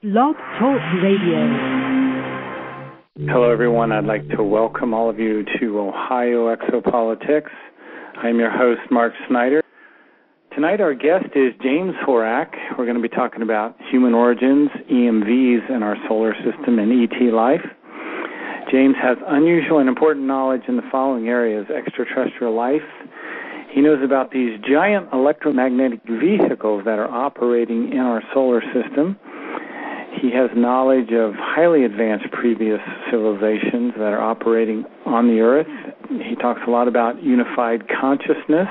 Blog Talk Radio. Hello, everyone. I'd like to welcome all of you to Ohio Exopolitics. I'm your host, Mark Snider. Tonight, our guest is James Horak. We're going to be talking about human origins, EMVs, and our solar system and ET life. James has unusual and important knowledge in the following areas: extraterrestrial life. He knows about these giant electromagnetic vehicles that are operating in our solar system. He has knowledge of highly advanced previous civilizations that are operating on the Earth. He talks a lot about unified consciousness,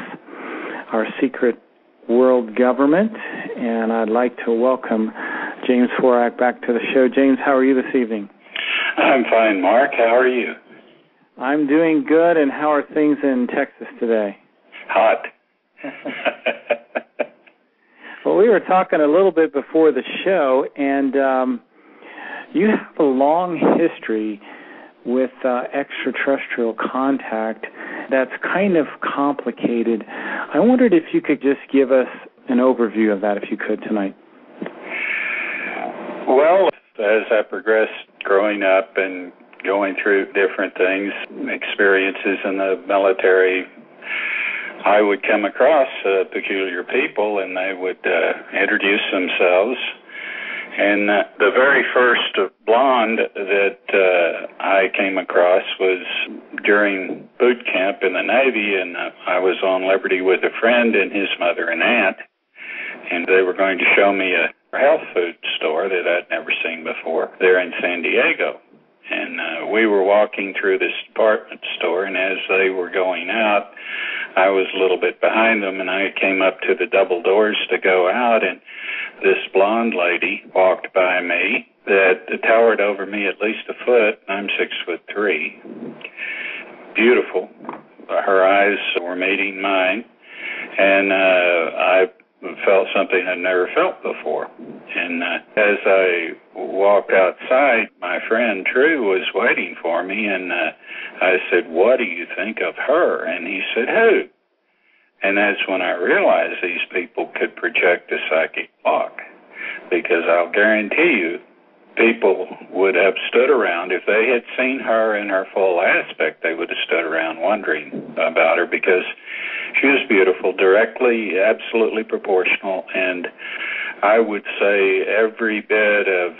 our secret world government, and I'd like to welcome James Horak back to the show. James, how are you this evening? I'm fine, Mark. How are you? I'm doing good, and how are things in Texas today? Hot. Well, we were talking a little bit before the show, and you have a long history with extraterrestrial contact that's kind of complicated. I wondered if you could just give us an overview of that, if you could, tonight. Well, as I progressed growing up and going through different things, experiences in the military, I would come across peculiar people, and they would introduce themselves. And the very first blonde that I came across was during boot camp in the Navy, and I was on liberty with a friend and his mother and aunt, and they were going to show me a health food store that I'd never seen before there in San Diego. And we were walking through this department store, and as they were going out, I was a little bit behind them, and I came up to the double doors to go out, and this blonde lady walked by me that towered over me at least a foot. I'm 6'3". Beautiful. Her eyes were meeting mine, and I felt something I'd never felt before. And as I walked outside, my friend Drew was waiting for me, and I said, "What do you think of her?" And he said, "Who?" And that's when I realized these people could project a psychic walk, because I'll guarantee you people would have stood around. If they had seen her in her full aspect, they would have stood around wondering about her, because she was beautiful, directly, absolutely proportional, and I would say every bit of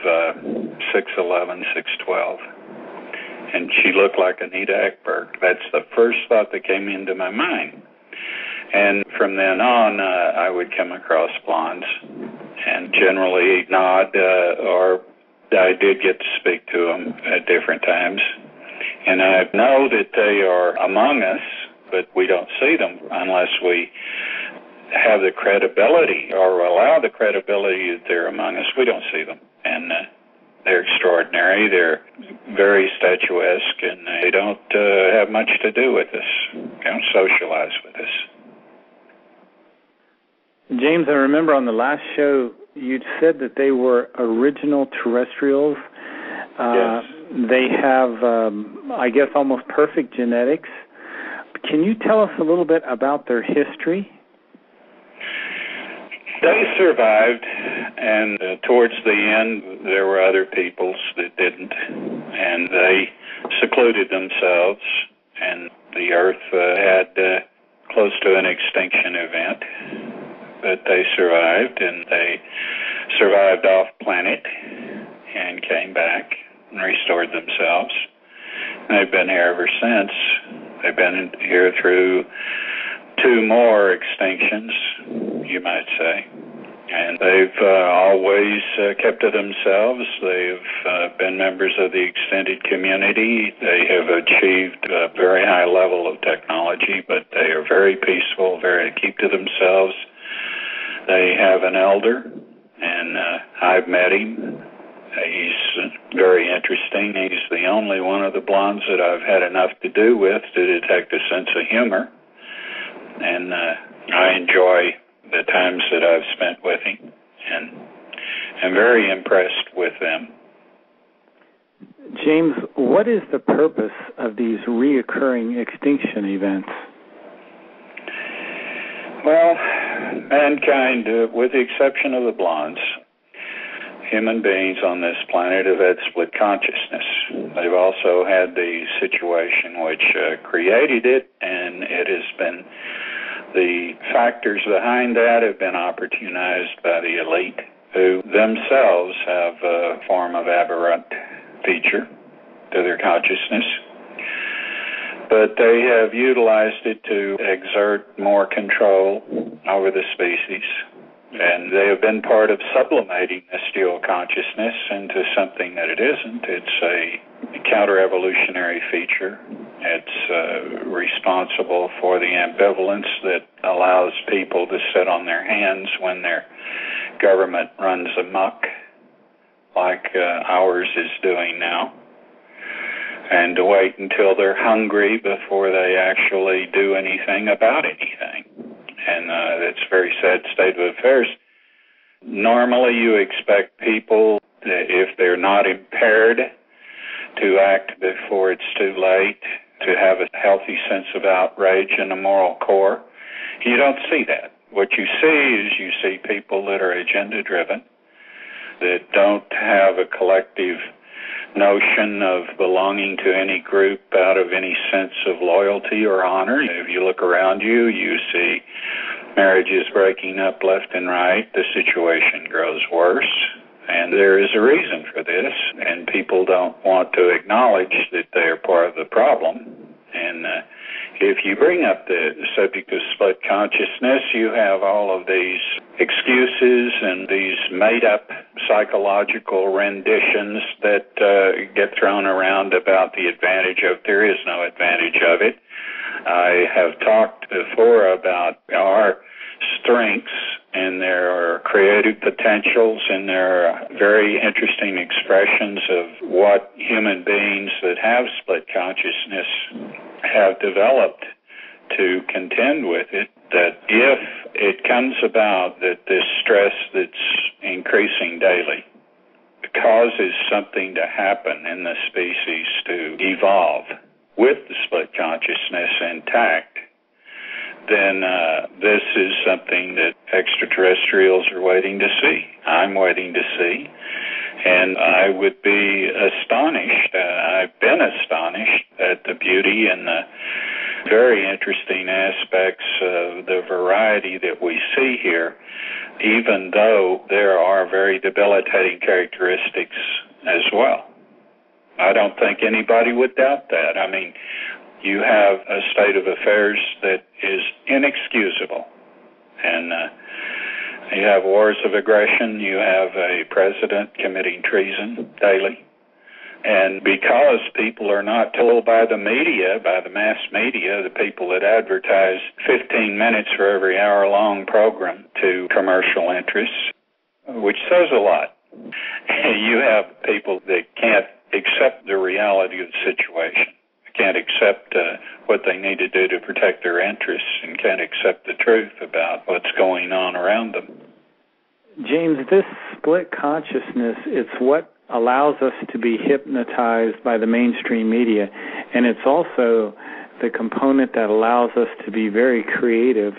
6'11", 6'12". And she looked like Anita Ekberg. That's the first thought that came into my mind. And from then on, I would come across blondes and generally nod, or I did get to speak to them at different times. And I know that they are among us, but we don't see them unless we have the credibility or allow the credibility that they're among us. We don't see them. And they're extraordinary. They're very statuesque, and they don't have much to do with us. They don't socialize with us. James, I remember on the last show you'd said that they were original terrestrials. Yes. They have, I guess, almost perfect genetics. Can you tell us a little bit about their history? They survived, and towards the end, there were other peoples that didn't, and they secluded themselves, and the Earth had close to an extinction event, but they survived, and they survived off planet and came back and restored themselves. And they've been here ever since. They've been here through 2 more extinctions, you might say. And they've always kept to themselves. They've been members of the extended community. They have achieved a very high level of technology, but they are very peaceful, very keep to themselves. They have an elder, and I've met him. He's very interesting. He's the only one of the blondes that I've had enough to do with to detect a sense of humor. And I enjoy the times that I've spent with him, and I'm very impressed with them. James, what is the purpose of these reoccurring extinction events? Well, mankind, with the exception of the blondes, human beings on this planet have had split consciousness. They've also had the situation which created it, and it has been, the factors behind that have been opportunized by the elite, who themselves have a form of aberrant feature to their consciousness. But they have utilized it to exert more control over the species. And they have been part of sublimating this dual consciousness into something that it isn't. It's a counter-evolutionary feature. It's responsible for the ambivalence that allows people to sit on their hands when their government runs amok, like ours is doing now, and to wait until they're hungry before they actually do anything about anything. And it's a very sad state of affairs. Normally you expect people, if they're not impaired, to act before it's too late, to have a healthy sense of outrage and a moral core. You don't see that. What you see is you see people that are agenda-driven, that don't have a collective notion of belonging to any group out of any sense of loyalty or honor. If you look around you, you see marriages breaking up left and right. The situation grows worse, and there is a reason for this, and people don't want to acknowledge that they're part of the problem. And if you bring up the subject of split consciousness, you have all of these excuses and these made-up psychological renditions that get thrown around about the advantage of it. There is no advantage of it. I have talked before about our strengths, and there are creative potentials, and there are very interesting expressions of what human beings that have split consciousness have developed to contend with it, that if it comes about that this stress that's increasing daily causes something to happen in the species to evolve with the split consciousness intact, then this is something that extraterrestrials are waiting to see. I'm waiting to see. And I would be astonished, I've been astonished at the beauty and the very interesting aspects of the variety that we see here, even though there are very debilitating characteristics as well. I don't think anybody would doubt that. I mean, you have a state of affairs that is inexcusable. And you have wars of aggression. You have a president committing treason daily. And because people are not told by the media, by the mass media, the people that advertise 15 minutes for every hour-long program to commercial interests, which says a lot. You have people that can't accept the reality of the situation, can't accept what they need to do to protect their interests, and can't accept the truth about what's going on around them. James, this split consciousness, it's what allows us to be hypnotized by the mainstream media, and it's also the component that allows us to be very creative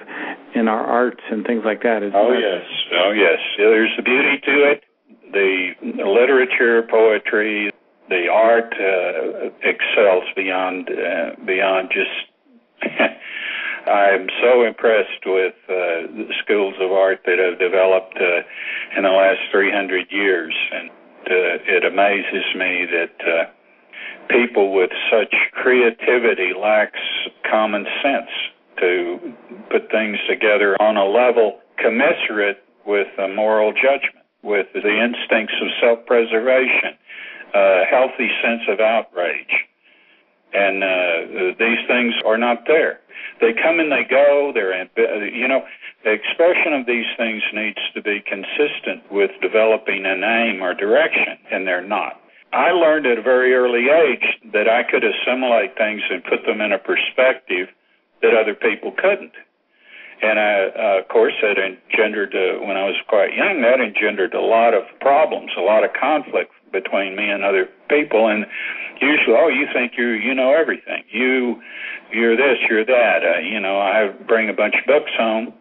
in our arts and things like that. Oh, yes. There's the beauty to it, the literature, poetry, the art excels beyond just... I'm so impressed with the schools of art that have developed in the last 300 years, and it amazes me that people with such creativity lacks common sense to put things together on a level commensurate with a moral judgment, with the instincts of self-preservation, a healthy sense of outrage. And these things are not there. They come and they go. The expression of these things needs to be consistent with developing an aim or direction, and they're not. I learned at a very early age that I could assimilate things and put them in a perspective that other people couldn't. And of course, that engendered, when I was quite young, that engendered a lot of problems, a lot of conflict between me and other people. And usually, you think you know everything. You're this, you're that. I bring a bunch of books home,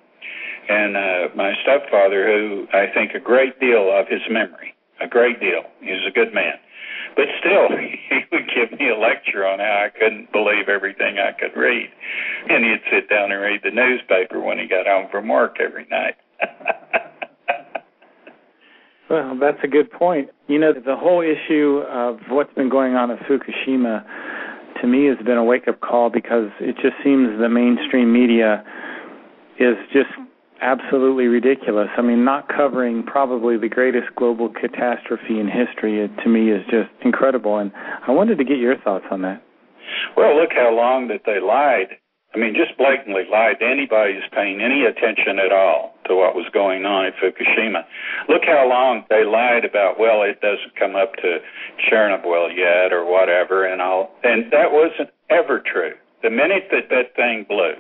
and my stepfather, who I think a great deal of his memory, a great deal. He was a good man. But still, he would give me a lecture on how I couldn't believe everything I could read. And he'd sit down and read the newspaper when he got home from work every night. Well, that's a good point. You know, the whole issue of what's been going on at Fukushima, to me, has been a wake-up call, because it just seems the mainstream media is just absolutely ridiculous. I mean, not covering probably the greatest global catastrophe in history, it, to me, is just incredible. And I wanted to get your thoughts on that. Well, look how long that they lied. I mean, just blatantly lied to anybody who's paying any attention at all to what was going on at Fukushima. Look how long they lied about, well, it doesn't come up to Chernobyl yet or whatever and all. And that wasn't ever true. The minute that that thing blew,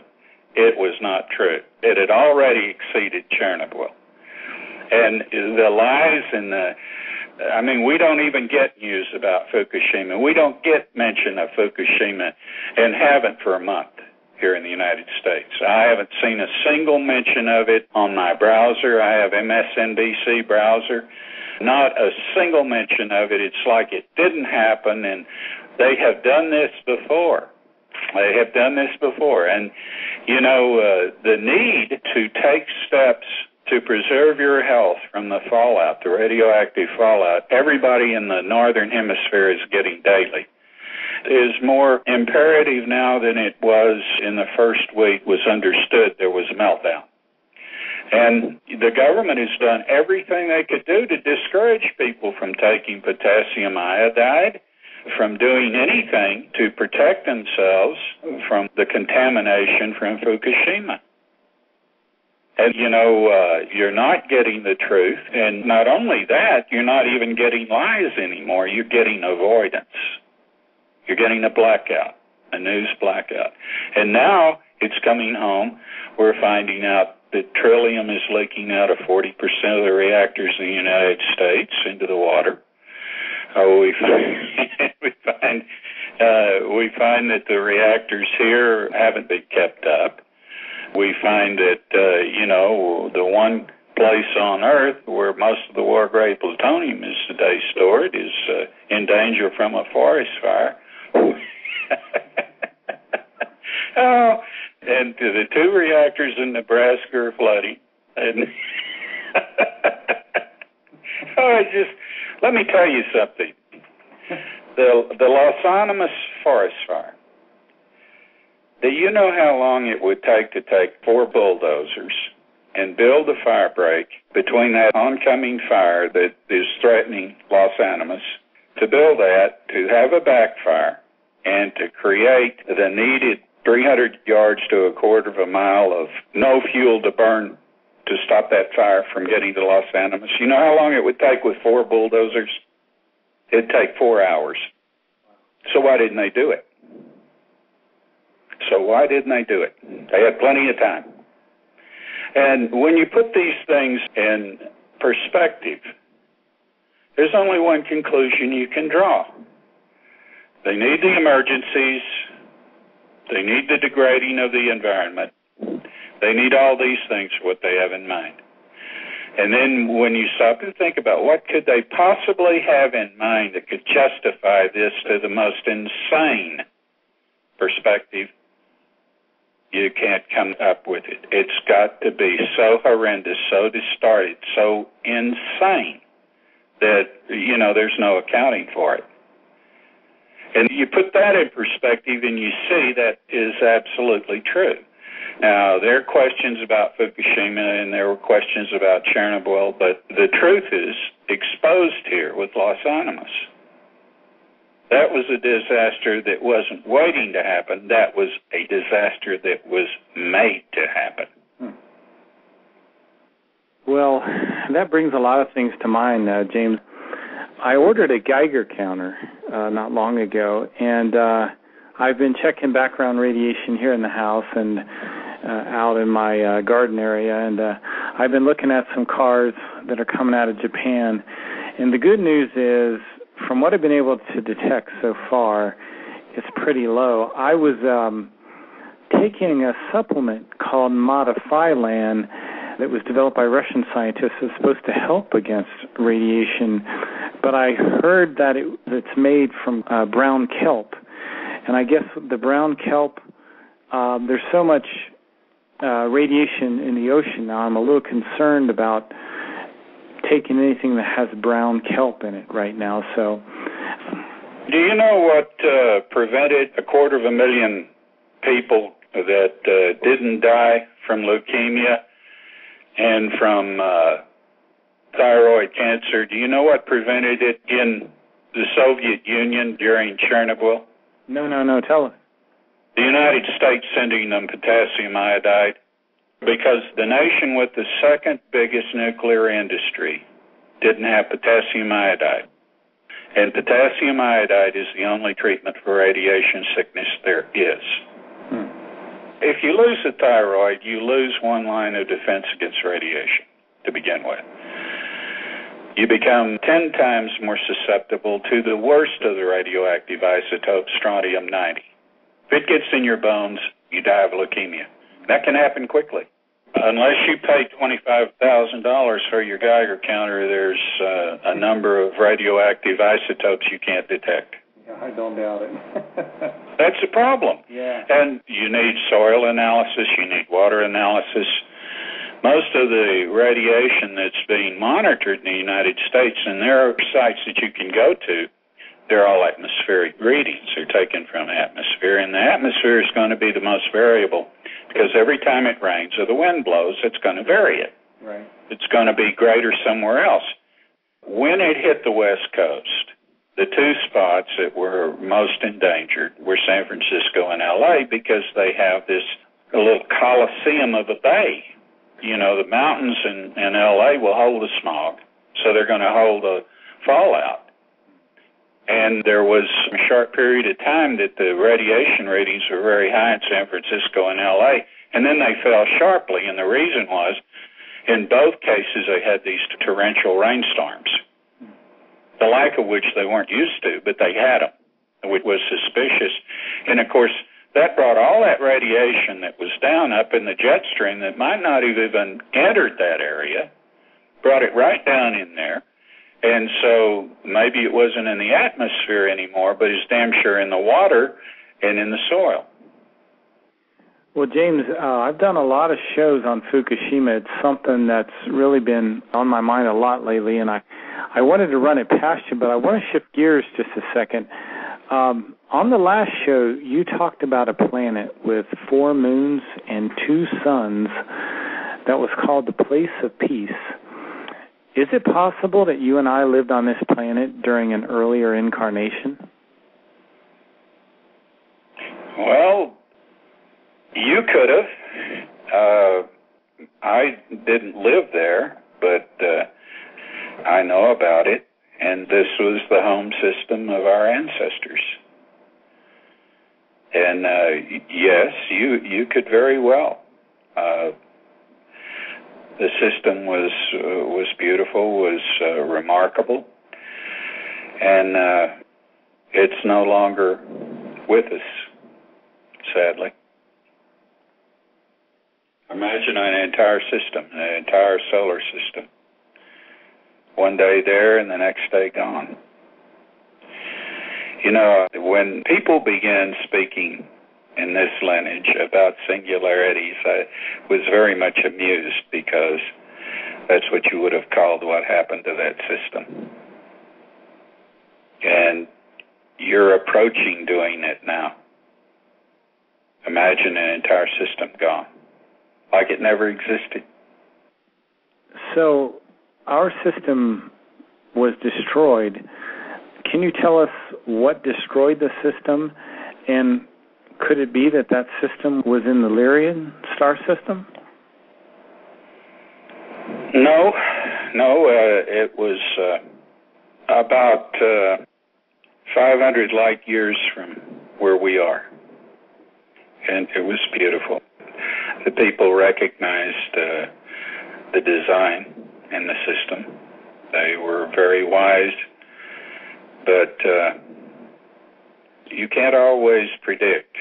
it was not true. It had already exceeded Chernobyl. And the lies and we don't even get news about Fukushima. We don't get mention of Fukushima and haven't for a month here in the United States. I haven't seen a single mention of it on my browser. I have MSNBC browser. Not a single mention of it. It's like it didn't happen, and they have done this before. They have done this before. And, the need to take steps to preserve your health from the fallout, the radioactive fallout, everybody in the northern hemisphere is getting daily, is more imperative now than it was in the first week was understood there was a meltdown. And the government has done everything they could do to discourage people from taking potassium iodide, from doing anything to protect themselves from the contamination from Fukushima. And, you're not getting the truth. And not only that, you're not even getting lies anymore. You're getting avoidance. You're getting a blackout, a news blackout. And now it's coming home. We're finding out that beryllium is leaking out of 40% of the reactors in the United States into the water. We find that the reactors here haven't been kept up. We find that, the one place on Earth where most of the war-grade plutonium is today stored is in danger from a forest fire. And the two reactors in Nebraska are flooding. And let me tell you something. The Los Alamos forest fire. Do you know how long it would take to take 4 bulldozers and build a fire break between that oncoming fire that is threatening Los Alamos, to build that, to have a backfire, and to create the needed 300 yards to a quarter of a mile of no fuel to burn to stop that fire from getting to Los Alamos? You know how long it would take with 4 bulldozers? It'd take 4 hours. So why didn't they do it? They had plenty of time. And when you put these things in perspective, there's only one conclusion you can draw. They need the emergencies. They need the degrading of the environment. They need all these things for what they have in mind. And then when you stop and think about what could they possibly have in mind that could justify this to the most insane perspective, you can't come up with it. It's got to be so horrendous, so distorted, so insane that, there's no accounting for it. And you put that in perspective and you see that is absolutely true. Now, there are questions about Fukushima and there were questions about Chernobyl, but the truth is exposed here with Los Alamos. That was a disaster that wasn't waiting to happen. That was a disaster that was made to happen. Well, that brings a lot of things to mind, James. I ordered a Geiger counter not long ago, and I've been checking background radiation here in the house and out in my garden area, and I've been looking at some cars that are coming out of Japan. And the good news is, from what I've been able to detect so far, it's pretty low. I was taking a supplement called Modifyland that was developed by Russian scientists is supposed to help against radiation, but I heard that it's made from brown kelp. And I guess the brown kelp, there's so much radiation in the ocean now, I'm a little concerned about taking anything that has brown kelp in it right now. So, do you know what prevented 250,000 people that didn't die from leukemia and from thyroid cancer? Do you know what prevented it in the Soviet Union during Chernobyl? No, tell us. The United States sending them potassium iodide, because the nation with the second biggest nuclear industry didn't have potassium iodide. And potassium iodide is the only treatment for radiation sickness there is. If you lose the thyroid, you lose one line of defense against radiation to begin with. You become 10 times more susceptible to the worst of the radioactive isotopes, strontium-90. If it gets in your bones, you die of leukemia. That can happen quickly. Unless you pay $25,000 for your Geiger counter, there's a number of radioactive isotopes you can't detect. Yeah, I don't doubt it. That's the problem. Yeah. And you need soil analysis, you need water analysis. Most of the radiation that's being monitored in the United States, and there are sites that you can go to, they're all atmospheric readings. They're taken from the atmosphere, and the atmosphere is going to be the most variable because every time it rains or the wind blows, it's going to vary it. Right. It's going to be greater somewhere else. When it hit the West Coast, the two spots that were most endangered were San Francisco and L.A. because they have this little coliseum of a bay. You know, the mountains in L.A. will hold the smog, so they're going to hold the fallout. And there was a short period of time that the radiation readings were very high in San Francisco and L.A., and then they fell sharply, and the reason was, in both cases, they had these torrential rainstorms, the like of which they weren't used to, but they had them, which was suspicious. And, of course, that brought all that radiation that was down up in the jet stream that might not have even entered that area, brought it right down in there. And so maybe it wasn't in the atmosphere anymore, but it's damn sure in the water and in the soil. Well, James, I've done a lot of shows on Fukushima. It's something that's really been on my mind a lot lately, and I wanted to run it past you, but I want to shift gears just a second. On the last show, you talked about a planet with 4 moons and 2 suns that was called the Place of Peace. Is it possible that you and I lived on this planet during an earlier incarnation? Well, you could have. I didn't live there, but I know about it, and this was the home system of our ancestors. And yes, you could very well. The system was beautiful, was remarkable, and it's no longer with us, sadly. Imagine an entire system, an entire solar system. One day there and the next day gone. You know, when people began speaking in this lineage about singularities, I was very much amused because that's what you would have called what happened to that system. And you're approaching doing it now. Imagine an entire system gone, like it never existed. So our system was destroyed. Can you tell us what destroyed the system, and could it be that system was in the Lyrian star system? No, it was about 500 light years from where we are, and it was beautiful. The people recognized the design and the system. They were very wise, but you can't always predict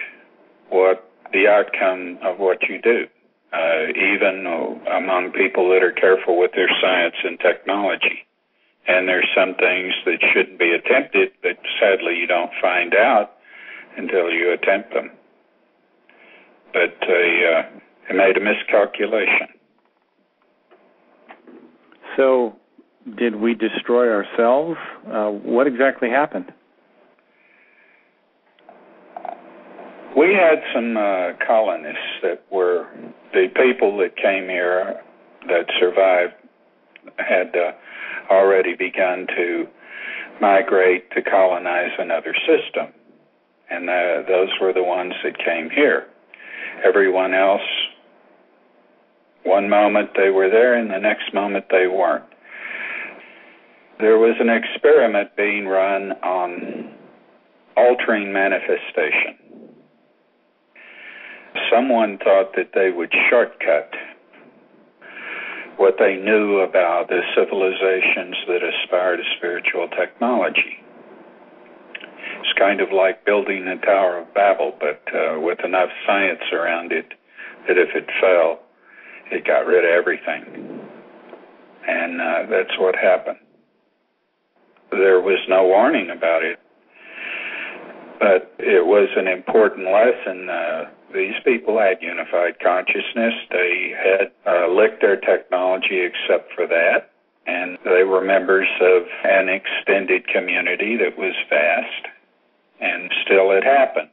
what the outcome of what you do. even among people that are careful with their science and technology. And there's some things that shouldn't be attempted, but sadly you don't find out until you attempt them. But they made a miscalculation. So, did we destroy ourselves? What exactly happened? We had some colonists that were the people that came here that survived had already begun to migrate to colonize another system. And those were the ones that came here. Everyone else, one moment they were there and the next moment they weren't. There was an experiment being run on altering manifestation. Someone thought that they would shortcut what they knew about the civilizations that aspire to spiritual technology. It's kind of like building the Tower of Babel, but with enough science around it that if it fell, it got rid of everything. And that's what happened. There was no warning about it, but it was an important lesson. These people had unified consciousness. They had licked their technology except for that, and they were members of an extended community that was vast, and still it happened.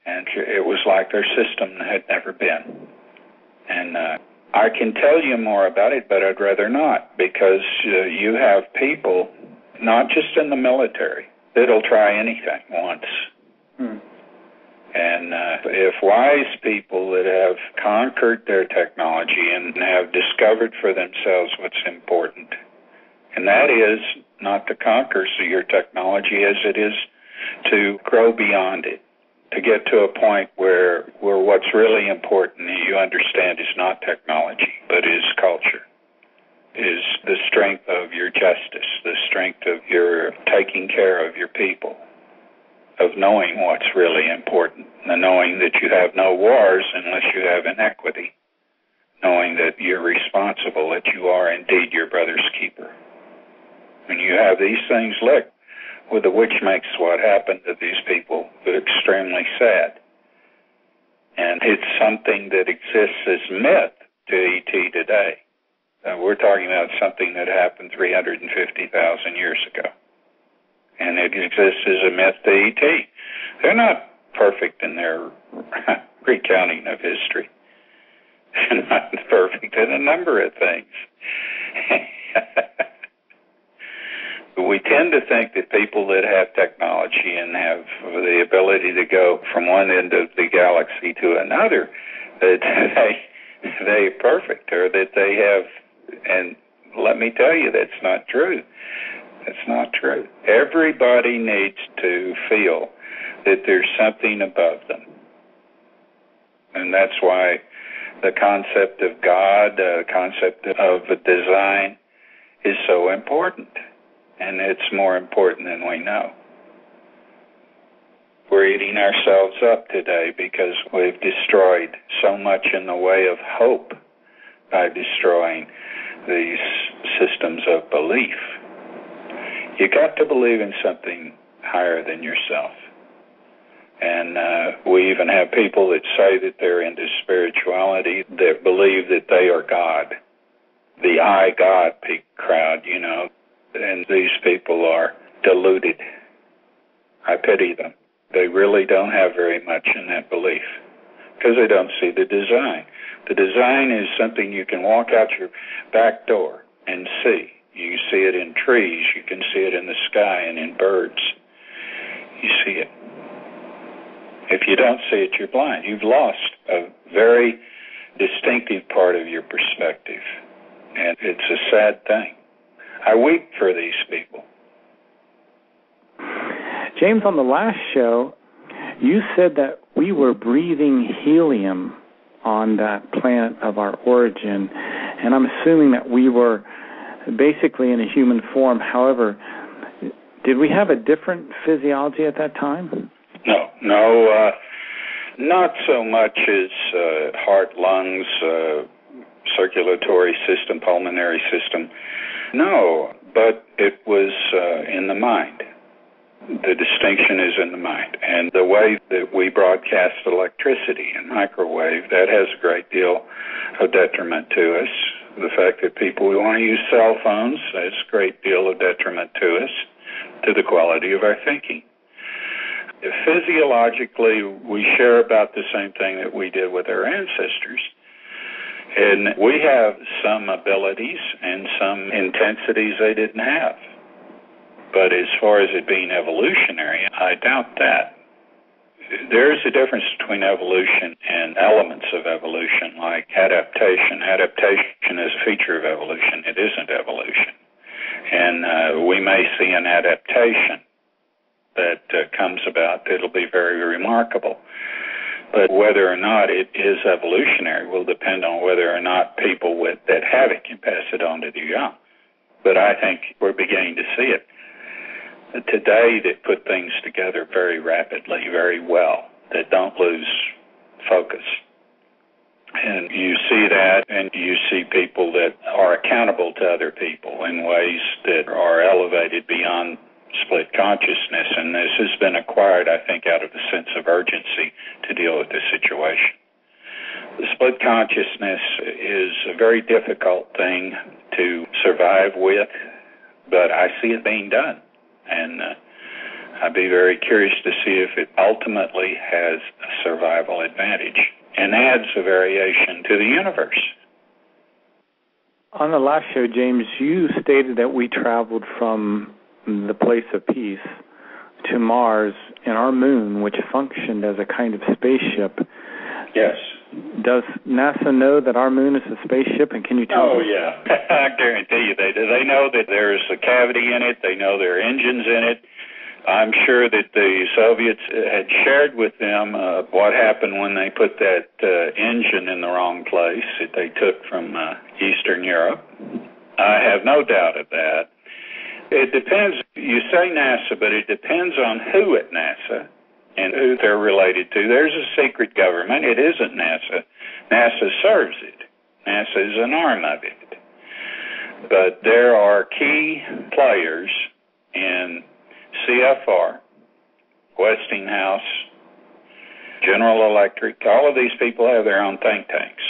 And it was like their system had never been. And I can tell you more about it, but I'd rather not, because you have people, not just in the military, that'll try anything once. And if wise people that have conquered their technology and have discovered for themselves what's important, and that is not to conquer your technology as it is to grow beyond it, to get to a point where what's really important you understand is not technology, but is culture, is the strength of your justice, the strength of your taking care of your people, of knowing what's really important, and knowing that you have no wars unless you have inequity, knowing that you're responsible, that you are indeed your brother's keeper. When you have these things licked, which makes what happened to these people extremely sad. And it's something that exists as myth to ET today. We're talking about something that happened 350,000 years ago. And it exists as a myth to ET. They're not perfect in their recounting of history. They're not perfect in a number of things. We tend to think that people that have technology and have the ability to go from one end of the galaxy to another, that they're perfect, or that they have, and let me tell you, that's not true. That's not true. Everybody needs to feel that there's something above them. And that's why the concept of God, the concept of design is so important. And it's more important than we know. We're eating ourselves up today because we've destroyed so much in the way of hope by destroying these systems of belief. You got to believe in something higher than yourself. And we even have people that say that they're into spirituality, that believe that they are God. The I God crowd, you know. And these people are deluded. I pity them. They really don't have very much in that belief because they don't see the design. The design is something you can walk out your back door and see. You see it in trees. You can see it in the sky and in birds. You see it. If you don't see it, you're blind. You've lost a very distinctive part of your perspective. And it's a sad thing. I weep for these people. James, on the last show, you said that we were breathing helium on that planet of our origin, and I'm assuming that we were basically in a human form. However, did we have a different physiology at that time? No Not so much as heart, lungs, circulatory system, pulmonary system. No, but it was in the mind. The distinction is in the mind. And the way that we broadcast electricity and microwave, that has a great deal of detriment to us. The fact that people want to use cell phones, has a great deal of detriment to us, to the quality of our thinking. Physiologically, we share about the same thing that we did with our ancestors. And we have some abilities and some intensities they didn't have. But as far as it being evolutionary, I doubt that. There is a difference between evolution and elements of evolution, like adaptation. Adaptation is a feature of evolution. It isn't evolution. And we may see an adaptation that comes about that'll be very remarkable. But whether or not it is evolutionary will depend on whether or not people that have it can pass it on to their young. But I think we're beginning to see it today, that put things together very rapidly, very well, that don't lose focus. And you see that, and you see people that are accountable to other people in ways that are elevated beyond split consciousness, and this has been acquired, I think, out of the sense of urgency to deal with this situation. The split consciousness is a very difficult thing to survive with, but I see it being done. And I'd be very curious to see if it ultimately has a survival advantage and adds a variation to the universe. On the last show, James, you stated that we traveled from the place of peace to Mars and our moon, which functioned as a kind of spaceship. Yes. Does NASA know that our moon is a spaceship, and can you tell Oh, yeah. I guarantee you they do. They know that there's a cavity in it. They know there are engines in it. I'm sure that the Soviets had shared with them what happened when they put that engine in the wrong place that they took from Eastern Europe. I have no doubt of that. It depends. You say NASA, but it depends on who at NASA and who they're related to. There's a secret government. It isn't NASA. NASA serves it. NASA is an arm of it. But there are key players in CFR, Westinghouse, General Electric. All of these people have their own think tanks.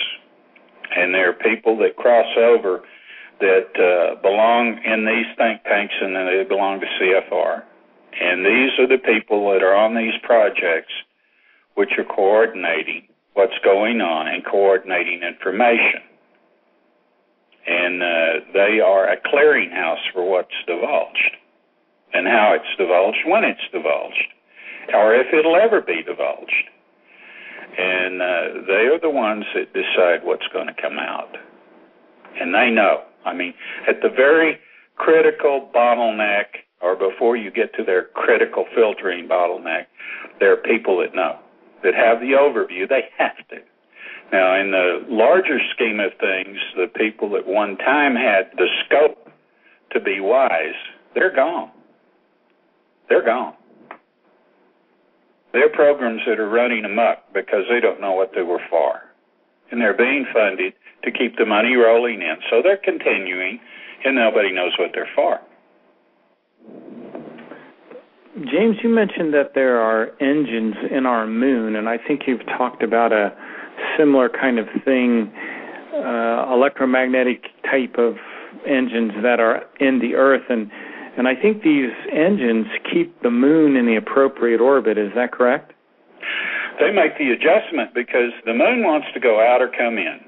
And there are people that cross over that belong in these think tanks, and then they belong to CFR. And these are the people that are on these projects which are coordinating what's going on and coordinating information. And they are a clearinghouse for what's divulged and how it's divulged, when it's divulged, or if it'll ever be divulged. And they are the ones that decide what's going to come out. And they know. I mean, at the very critical bottleneck, or before you get to their critical filtering bottleneck, there are people that know, that have the overview. They have to. Now, in the larger scheme of things, the people that one time had the scope to be wise, they're gone. They're gone. They're programs that are running amok because they don't know what they were for. And they're being funded to keep the money rolling in. So they're continuing, and nobody knows what they're for. James, you mentioned that there are engines in our moon, and I think you've talked about a similar kind of thing, electromagnetic type of engines that are in the Earth, and I think these engines keep the moon in the appropriate orbit. Is that correct? They make the adjustment because the moon wants to go out or come in.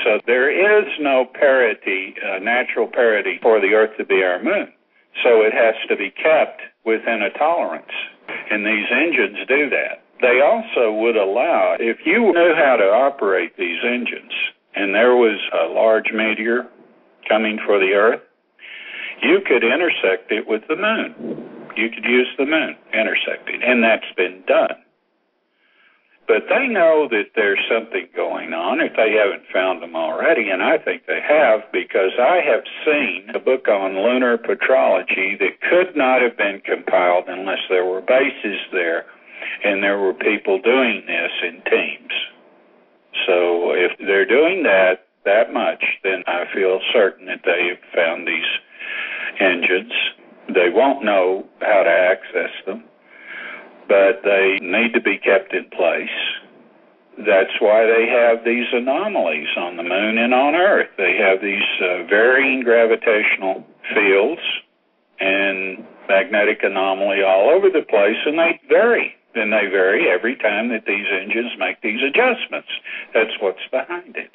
So there is no parity, natural parity for the Earth to be our moon. So it has to be kept within a tolerance. And these engines do that. They also would allow, if you knew how to operate these engines, and there was a large meteor coming for the Earth, you could intersect it with the moon. You could use the moon, intersect it, and that's been done. But they know that there's something going on if they haven't found them already, and I think they have, because I have seen a book on lunar petrology that could not have been compiled unless there were bases there And there were people doing this in teams. So if they're doing that much, then I feel certain that they've found these engines. They won't know how to access them, but they need to be kept in place. That's why they have these anomalies on the moon and on Earth. They have these varying gravitational fields and magnetic anomaly all over the place, and they vary. And they vary every time that these engines make these adjustments. That's what's behind it.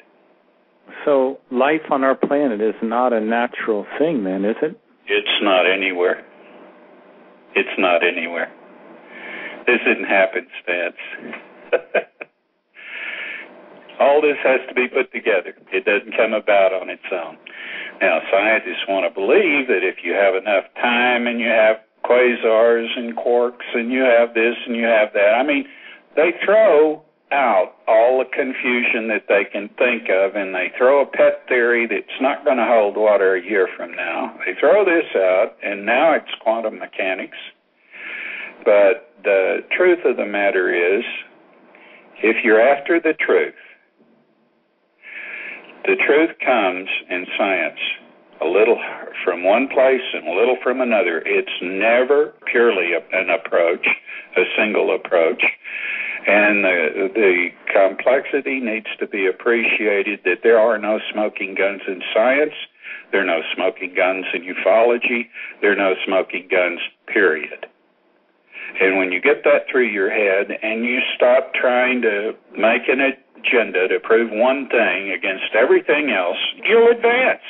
So life on our planet is not a natural thing then, is it? It's not anywhere. It's not anywhere. This isn't happenstance. All this has to be put together. It doesn't come about on its own. Now, scientists want to believe that if you have enough time and you have quasars and quarks and you have this and you have that, I mean, they throw out all the confusion that they can think of, and they throw a pet theory that's not going to hold water a year from now. They throw this out, and now it's quantum mechanics. But the truth of the matter is, if you're after the truth comes in science a little from one place and a little from another. It's never purely an approach, a single approach. And the complexity needs to be appreciated, that there are no smoking guns in science. There are no smoking guns in ufology. There are no smoking guns, period. And when you get that through your head and you stop trying to make an agenda to prove one thing against everything else, you'll advance.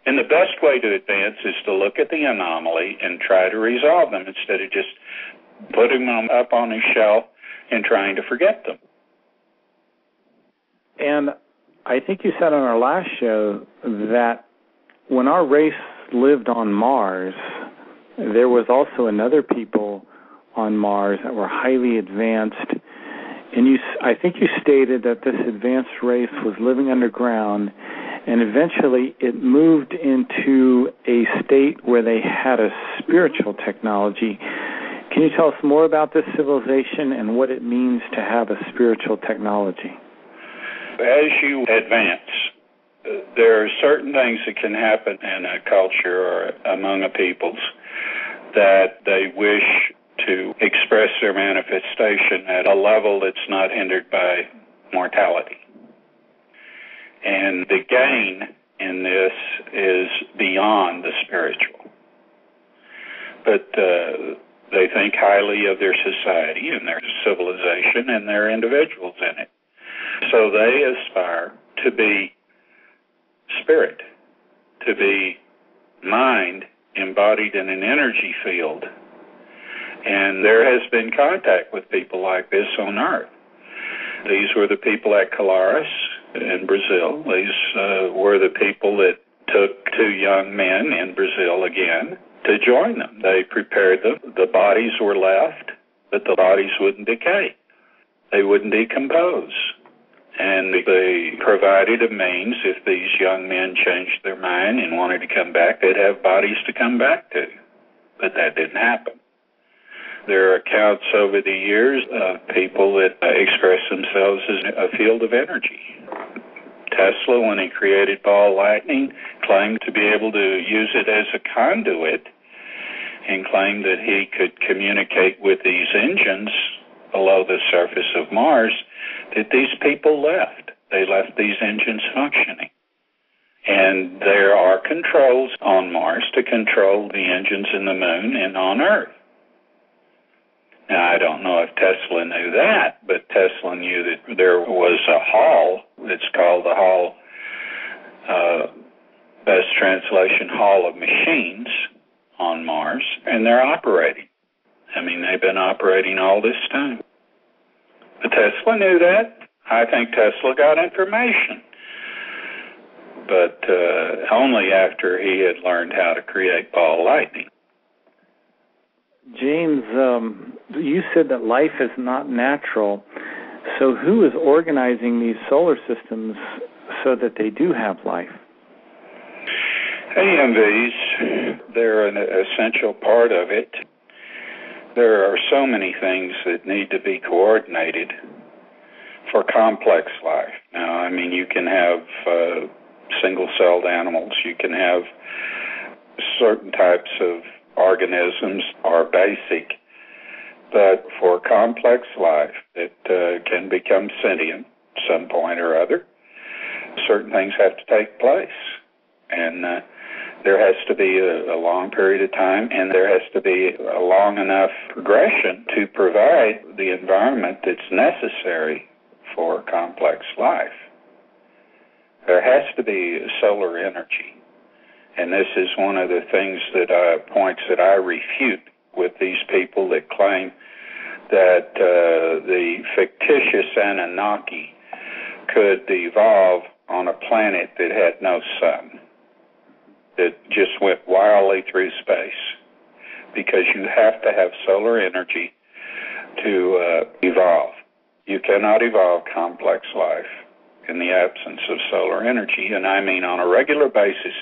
And the best way to advance is to look at the anomaly and try to resolve them instead of just putting them up on a shelf and trying to forget them. And I think you said on our last show that when our race lived on Mars, there was also another people on Mars that were highly advanced. And I think you stated that this advanced race was living underground, and eventually it moved into a state where they had a spiritual technology. Can you tell us more about this civilization and what it means to have a spiritual technology? As you advance, there are certain things that can happen in a culture or among a peoples that they wish to express their manifestation at a level that's not hindered by mortality. And the gain in this is beyond the spiritual. But they think highly of their society and their civilization and their individuals in it. So they aspire to be spirit, to be mind embodied in an energy field. And there has been contact with people like this on Earth. These were the people at Colares in Brazil. These were the people that took two young men in Brazil again to join them. They prepared them. The bodies were left, but the bodies wouldn't decay. They wouldn't decompose. And they provided a means, if these young men changed their mind and wanted to come back, they'd have bodies to come back to. But that didn't happen. There are accounts over the years of people that express themselves as a field of energy. Tesla, when he created ball lightning, claimed to be able to use it as a conduit and claimed that he could communicate with these engines below the surface of Mars, that these people left. They left these engines functioning. And there are controls on Mars to control the engines in the moon and on Earth. Now, I don't know if Tesla knew that, but Tesla knew that there was a hall that's called the Hall, best translation, Hall of Machines on Mars, and they're operating. I mean, they've been operating all this time. But Tesla knew that. I think Tesla got information, but only after he had learned how to create ball lightning. James, you said that life is not natural. So who is organizing these solar systems so that they do have life? EMVs, they're an essential part of it. There are so many things that need to be coordinated for complex life. Now, I mean, you can have single-celled animals. You can have certain types of organisms are basic, but for complex life that can become sentient at some point or other, certain things have to take place. And there has to be a long period of time, and there has to be a long enough progression to provide the environment that's necessary for complex life. There has to be solar energy. And this is one of the things points that I refute with these people that claim that the fictitious Anunnaki could evolve on a planet that had no sun, that just went wildly through space, because you have to have solar energy to evolve. You cannot evolve complex life in the absence of solar energy, and I mean on a regular basis.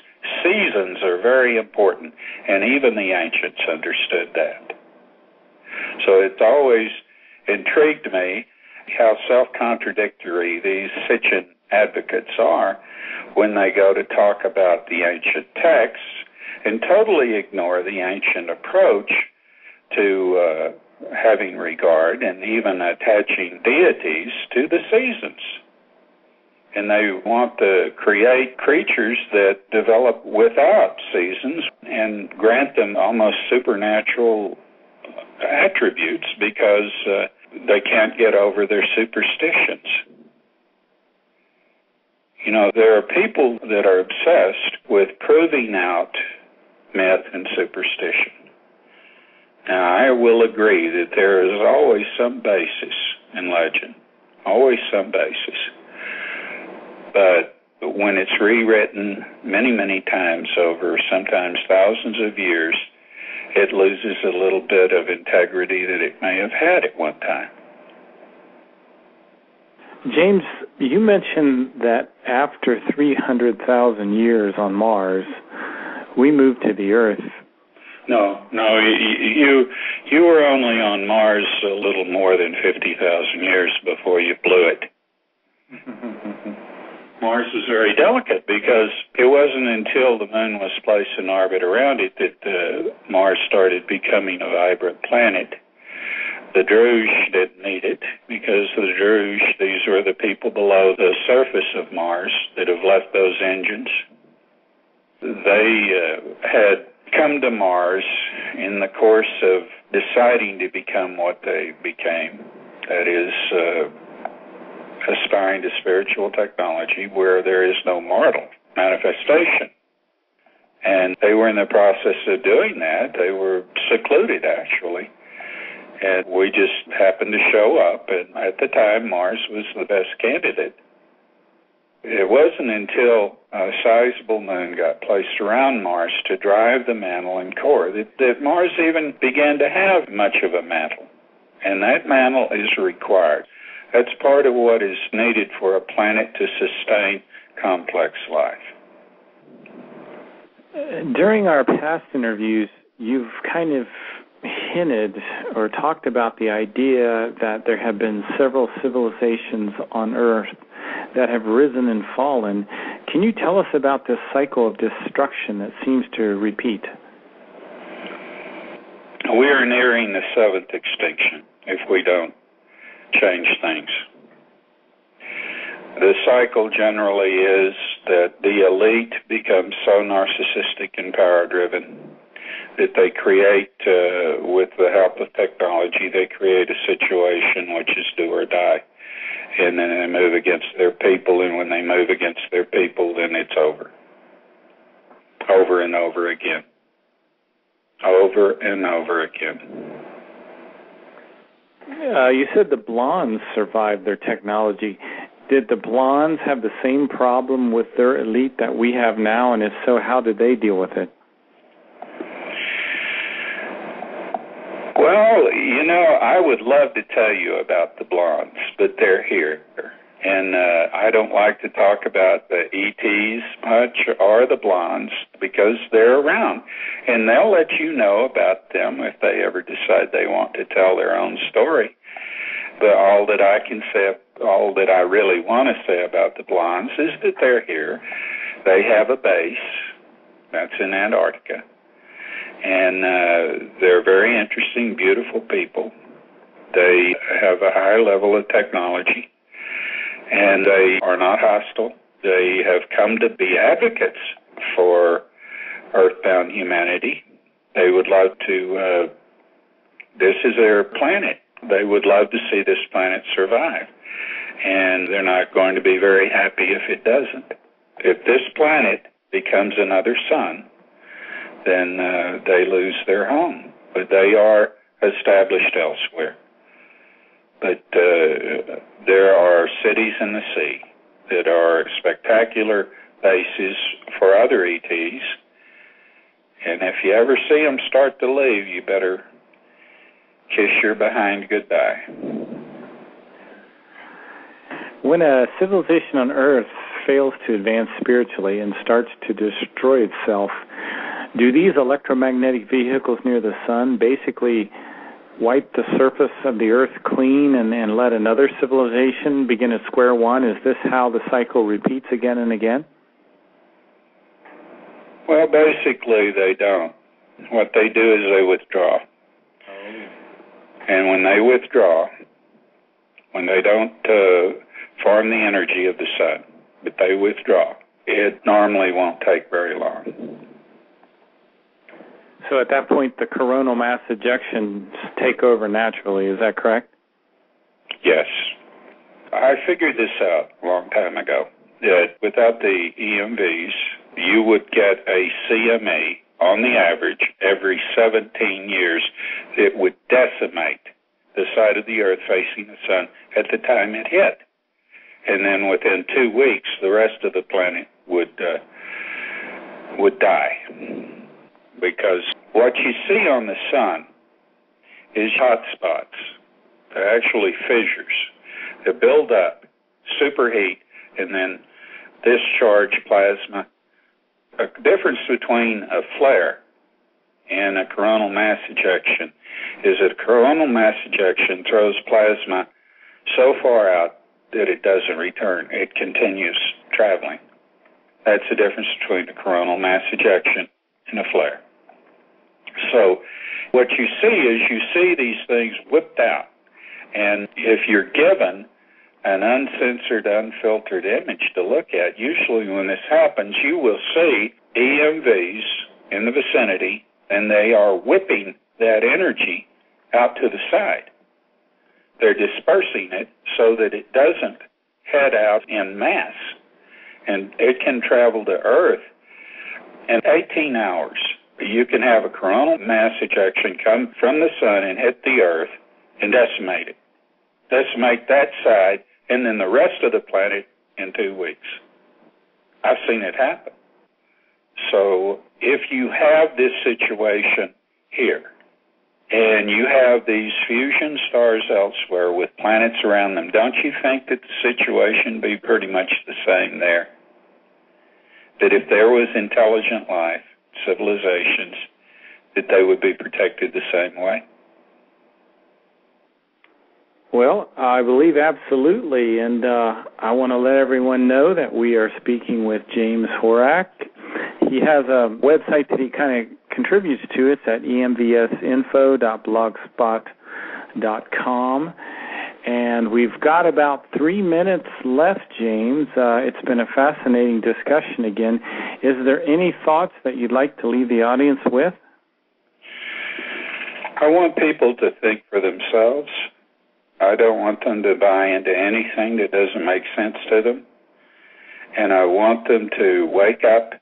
Seasons are very important, and even the ancients understood that. So it's always intrigued me how self-contradictory these Sitchin advocates are when they go to talk about the ancient texts and totally ignore the ancient approach to having regard and even attaching deities to the seasons. And they want to create creatures that develop without seasons and grant them almost supernatural attributes because they can't get over their superstitions. You know, there are people that are obsessed with proving out myth and superstition. Now, I will agree that there is always some basis in legend, always some basis. But when it's rewritten many, many times over, sometimes thousands of years, it loses a little bit of integrity that it may have had at one time. James, you mentioned that after 300,000 years on Mars, we moved to the Earth. No, you were only on Mars a little more than 50,000 years before you blew it. Mars was very delicate because it wasn't until the moon was placed in orbit around it that Mars started becoming a vibrant planet. The Druze didn't need it because the Druze, these were the people below the surface of Mars that have left those engines. They had come to Mars in the course of deciding to become what they became. That is, aspiring to spiritual technology where there is no mortal manifestation. And they were in the process of doing that. They were secluded, actually. And we just happened to show up, and at the time, Mars was the best candidate. It wasn't until a sizable moon got placed around Mars to drive the mantle and core that Mars even began to have much of a mantle. And that mantle is required. That's part of what is needed for a planet to sustain complex life. During our past interviews, you've kind of hinted or talked about the idea that there have been several civilizations on Earth that have risen and fallen. Can you tell us about this cycle of destruction that seems to repeat? We are nearing the seventh extinction if we don't change things. The cycle generally is that the elite become so narcissistic and power-driven that they create, with the help of technology, they create a situation which is do or die. And then they move against their people, and when they move against their people, then it's over. Over and over again. Over and over again. You said the blondes survived their technology. Did the blondes have the same problem with their elite that we have now? And if so, how did they deal with it? Well, you know, I would love to tell you about the blondes, but they're here. And I don't like to talk about the ETs much or the blondes because they're around. And they'll let you know about them if they ever decide they want to tell their own story. But all that I really want to say about the blondes is that they're here. They have a base. That's in Antarctica. And they're very interesting, beautiful people. They have a high level of technology. And they are not hostile. They have come to be advocates for earthbound humanity. They would love to, this is their planet. They would love to see this planet survive. And they're not going to be very happy if it doesn't. If this planet becomes another sun, then they lose their home. But they are established elsewhere. But there are cities in the sea that are spectacular bases for other ETs. And if you ever see them start to leave, you better kiss your behind goodbye. When a civilization on Earth fails to advance spiritually and starts to destroy itself, do these electromagnetic vehicles near the sun basically wipe the surface of the Earth clean and let another civilization begin at square one? Is this how the cycle repeats again and again? Well, basically they don't. What they do is they withdraw. And when they withdraw, when they don't form the energy of the sun, but they withdraw, it normally won't take very long. So at that point, the coronal mass ejections take over naturally. Is that correct? Yes. I figured this out a long time ago, that without the EMVs, you would get a CME on the average every 17 years. It would decimate the side of the Earth facing the sun at the time it hit. And then within 2 weeks, the rest of the planet would die. Because what you see on the sun is hot spots. They're actually fissures. They build up, superheat, and then discharge plasma. A difference between a flare and a coronal mass ejection is that a coronal mass ejection throws plasma so far out that it doesn't return. It continues traveling. That's the difference between a coronal mass ejection and a flare. So what you see these things whipped out. And if you're given an uncensored, unfiltered image to look at, usually when this happens, you will see EMVs in the vicinity, and they are whipping that energy out to the side. They're dispersing it so that it doesn't head out en masse, and it can travel to Earth in 18 hours. You can have a coronal mass ejection come from the sun and hit the Earth and decimate it. Decimate that side, and then the rest of the planet in 2 weeks. I've seen it happen. So if you have this situation here, and you have these fusion stars elsewhere with planets around them, don't you think that the situation would be pretty much the same there? That if there was intelligent life, civilizations, that they would be protected the same way? Well, I believe absolutely, and I want to let everyone know that we are speaking with James Horak. He has a website that he kind of contributes to. It's at emvsinfo.blogspot.com. And we've got about 3 minutes left, James. It's been a fascinating discussion again. Is there any thoughts that you'd like to leave the audience with? I want people to think for themselves. I don't want them to buy into anything that doesn't make sense to them. And I want them to wake up,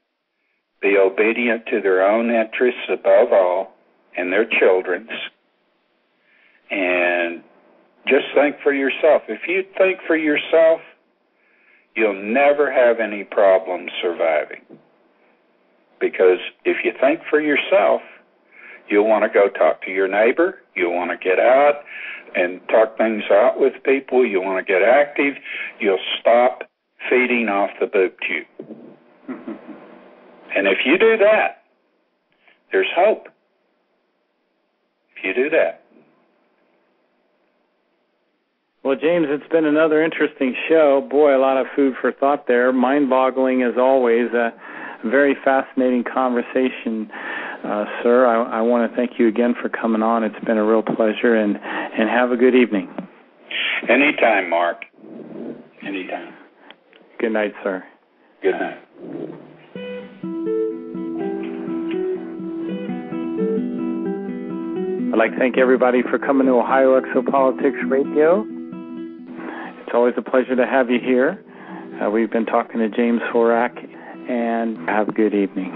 be obedient to their own interests above all, and their children's, and just think for yourself. If you think for yourself, you'll never have any problems surviving. Because if you think for yourself, you'll want to go talk to your neighbor, you'll want to get out, and talk things out with people, you want to get active, you'll stop feeding off the boob tube. And if you do that, there's hope. If you do that. Well, James, it's been another interesting show. Boy, a lot of food for thought there. Mind-boggling as always. A very fascinating conversation, sir. I want to thank you again for coming on. It's been a real pleasure, and have a good evening. Anytime, Mark. Anytime. Good night, sir. Good night. I'd like to thank everybody for coming to Ohio Exopolitics Radio. It's always a pleasure to have you here. We've been talking to James Horak, and have a good evening.